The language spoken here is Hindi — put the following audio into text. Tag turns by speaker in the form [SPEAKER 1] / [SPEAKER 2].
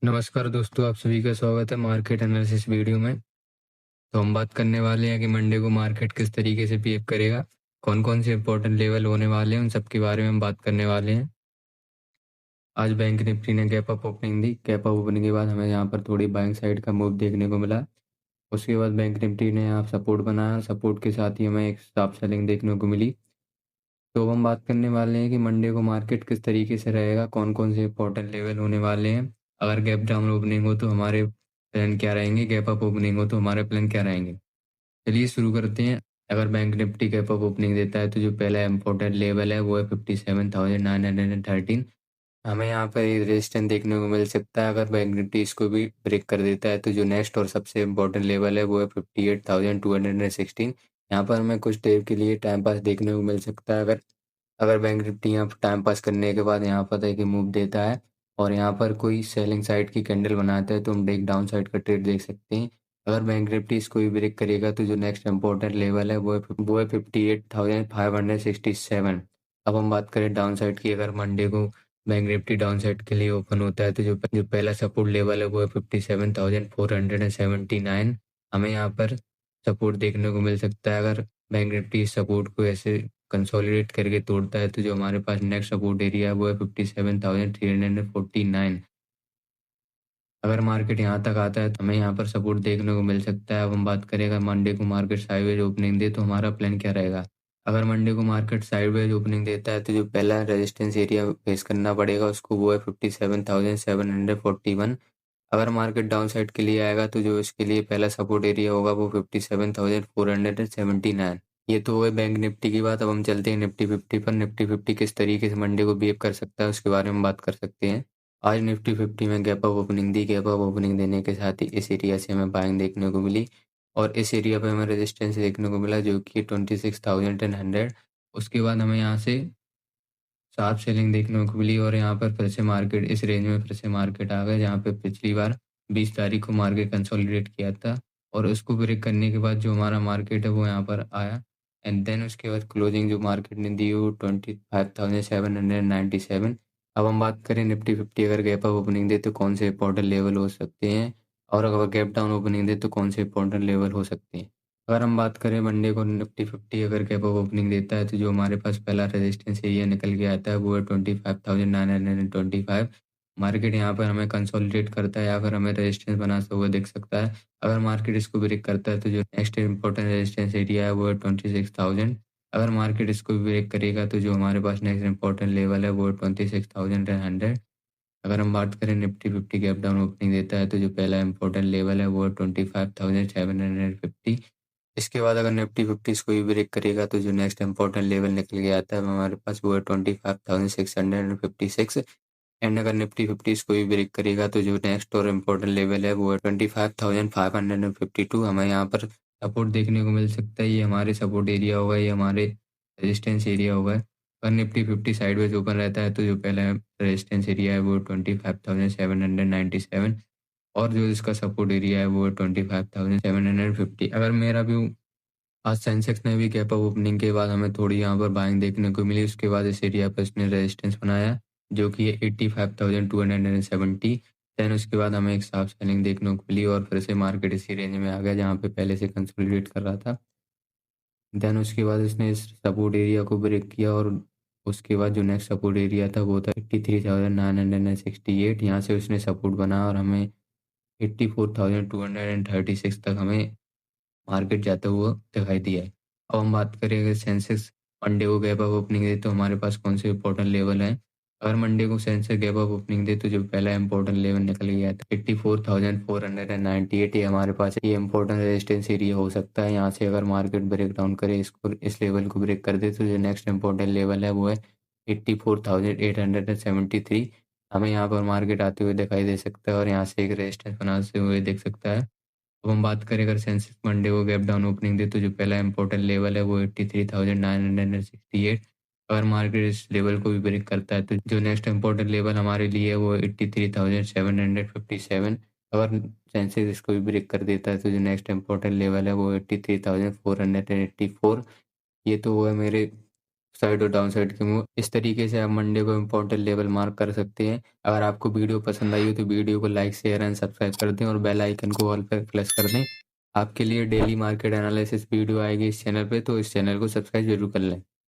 [SPEAKER 1] नमस्कार दोस्तों, आप सभी का स्वागत है मार्केट एनालिसिस वीडियो में। तो हम बात करने वाले हैं कि मंडे को मार्केट किस तरीके से बिहेव करेगा, कौन-कौन से इंपॉर्टेंट लेवल होने वाले हैं, उन सब के बारे में हम बात करने वाले हैं। आज बैंक निफ्टी ने गैप अप ओपनिंग दी। गैप अप ओपनिंग के बाद हमें यहाँ पर थोड़ी बाइंग साइड का मूव देखने को मिला। उसके बाद बैंक निफ्टी ने यहाँ सपोर्ट बनाया, सपोर्ट के साथ ही हमें एक स्टॉप सेलिंग देखने को मिली। तो अब हम बात करने वाले हैं कि मंडे को मार्केट किस तरीके से रहेगा, कौन-कौन से इंपॉर्टेंट लेवल होने वाले हैं। अगर गैप डाउन ओपनिंग हो तो हमारे प्लान क्या रहेंगे, गैप अप ओपनिंग हो तो हमारे प्लान क्या रहेंगे। चलिए शुरू करते हैं। अगर bank Nifty gap up opening देता है तो जो पहला इंपॉर्टेंट लेवल है वो है 57,913। हमें यहाँ पर एक रेजिस्टेंस देखने को मिल सकता है। अगर बैंक निफ्टी इसको भी ब्रेक कर देता है तो जो नेक्स्ट और सबसे इम्पोर्टेंट लेवल है वो है 58,216। यहाँ पर हमें कुछ देर के लिए टाइम पास देखने को मिल सकता है। अगर अगर बैंक निफ्टी यहाँ टाइम पास करने के बाद यहाँ पर देखिए मूव देता है और यहाँ पर कोई सेलिंग साइड की कैंडल बनाता है तो हम एक डाउन साइड का ट्रेड देख सकते हैं। अगर बैंक निफ्टी इसको भी ब्रेक करेगा तो जो नेक्स्ट इंपॉर्टेंट लेवल है वो है 58,567। अब हम बात करें डाउन साइड की। अगर मंडे को बैंक निफ्टी डाउन साइड के लिए ओपन होता है तो जो पहला सपोर्ट लेवल है वो है 57,479। हमें यहाँ पर सपोर्ट देखने को मिल सकता है। अगर बैंक निफ्टी इस सपोर्ट को ऐसे कंसोलिडेट करके तोड़ता है तो जो हमारे पास नेक्स्ट सपोर्ट एरिया है वो है 57,349। अगर मार्केट यहाँ तक आता है तो हमें यहाँ पर सपोर्ट देखने को मिल सकता है। अब हम बात करें अगर मंडे को मार्केट साइडवेज ओपनिंग दे तो हमारा प्लान क्या रहेगा। अगर मंडे को मार्केट साइडवेज ओपनिंग देता है तो जो पहला रेजिस्टेंस एरिया फेस करना पड़ेगा उसको वो है 57,741। अगर मार्केट डाउन साइड के लिए आएगा तो जो इसके लिए पहला सपोर्ट एरिया होगा वो 57,479। ये तो है बैंक निफ्टी की बात। अब हम चलते हैं निफ्टी 50 पर। निफ्टी 50 किस तरीके से मंडे को बिहेव कर सकता है उसके बारे में बात कर सकते हैं। आज निफ्टी 50 में गैप अप ओपनिंग दी। गैप अप ओपनिंग देने के साथ ही इस एरिया से हमें बाइंग देखने को मिली और इस एरिया पे हमें रेजिस्टेंस देखने को मिला जो कि 26,100। उसके बाद हमें यहाँ से शार्प सेलिंग देखने को मिली और यहाँ पर फिर से मार्केट इस रेंज में फिर से मार्केट आ गया जहाँ पे पिछली बार 20 तारीख को मार्केट कंसोलिडेट किया था और उसको ब्रेक करने के बाद जो हमारा मार्केट है वो यहाँ पर आया एंड देन उसके बाद क्लोजिंग जो मार्केट ने दी वो 25,797। अब हम बात करें निफ्टी 50 अगर गैप अप ओपनिंग दे तो कौन से इंपॉर्टेंट लेवल हो सकते हैं और अगर गैप डाउन ओपनिंग दे तो कौन से इंपॉर्टेंट लेवल हो सकते हैं। अगर हम बात करें मंडे को निफ्टी 50 अगर गैप अप ओपनिंग देता है तो जो हमारे पास पहला रेजिस्टेंस एरिया निकल के आता है वो है 25,925। मार्केट यहाँ पर हमें कंसोलिडेट करता है या फिर हमें रेजिस्टेंस बनाता हुआ दिख सकता है। अगर मार्केट इसको ब्रेक करता है तो जो नेक्स्ट इंपॉर्टेंट रेजिस्टेंस एरिया है वो है 26,000। अगर मार्केट इसको भी ब्रेक करेगा तो जो हमारे पास नेक्स्ट इंपॉर्टेंट लेवल है वो है 26,100। अगर हम बात करें निफ्टी 50 गैप डाउन ओपनिंग देता है तो जो पहला इंपॉर्टेंट लेवल है वो है 25,750। इसके बाद अगर निफ्टी 50 इसको भी ब्रेक करेगा तो जो नेक्स्ट इंपॉर्टेंट लेवल निकल के आता है वो हमारे पास वो है 25,656। एंड अगर निफ्टी 50 इसको भी ब्रेक करेगा तो जो नेक्स्ट और इम्पोर्टेंट लेवल है वो है 25,552। हमें यहाँ पर सपोर्ट देखने को मिल सकता है। ये हमारे सपोर्ट एरिया होगा, ये हमारे रेजिस्टेंस एरिया होगा। अगर निफ्टी 50 साइडवेज ओपन रहता है तो जो पहला रेजिस्टेंस एरिया है वो 25,797 और जो इसका सपोर्ट एरिया है वो है 25,750। अगर मेरा व्यू आज सेंसेक्स ने भी गैप अप ओपनिंग के बाद हमें थोड़ी यहाँ पर बाइंग देखने को मिली। उसके बाद इस एरिया पर इसने रेजिस्टेंस बनाया जो कि 85,270। देन उसके बाद हमें एक साफ सेलिंग देखने को मिली और फिर से मार्केट इसी रेंज में आ गया जहाँ पे पहले से कंसोलिडेट कर रहा था। देन उसके बाद इसने इस सपोर्ट एरिया को ब्रेक किया और उसके बाद जो नेक्स्ट सपोर्ट एरिया था वो था 83,968। यहाँ से उसने सपोर्ट बनाया और हमें 84,236 तक हमें मार्केट जाता हुआ दिखाई दिया है। अब हम बात करें अगर सेंसेक्स मंडे को गैप अप ओपनिंग दे तो हमारे पास कौन से इंपॉर्टेंट लेवल हैं। अगर मंडे को सेंसेक्स गैप अप ओपनिंग दे तो जो पहला इंपॉर्टेंट लेवल निकल गया था 84,498, ये हमारे पास ये इंपॉर्टेंट रेजिस्टेंस एरिया हो सकता है। यहाँ से अगर मार्केट ब्रेक डाउन करे इसको इस लेवल को ब्रेक कर दे तो जो नेक्स्ट इंपॉर्टेंट लेवल है वो है 84,873। हमें यहाँ पर मार्केट आते हुए दिखाई दे सकता है और यहाँ से एक रेजिस्टेंस बनाते हुए दिख सकता है। अब हम बात करें अगर सेंसेक्स मंडे को गैप डाउन ओपनिंग दे तो जो पहला इंपॉर्टेंट लेवल है वो 83,968। अगर मार्केट इस लेवल को भी ब्रेक करता है तो जो नेक्स्ट इंपॉर्टेंट लेवल हमारे लिए है वो 83,757। अगर सेंसेक्स इसको भी ब्रेक कर देता है तो जो नेक्स्ट इंपॉर्टेंट लेवल है वो 83,484। ये तो वो है मेरे साइड और डाउन साइड के मूव, इस तरीके से आप मंडे को इम्पोर्टेंट लेवल मार्क कर सकते हैं। अगर आपको वीडियो पसंद आई हो तो वीडियो को लाइक, शेयर एंड सब्सक्राइब कर दें और बेल आइकन को ऑल पर प्रेस कर दें। आपके लिए डेली मार्केट एनालिसिस वीडियो आएगी इस चैनल पे, तो इस चैनल को सब्सक्राइब ज़रूर कर लें।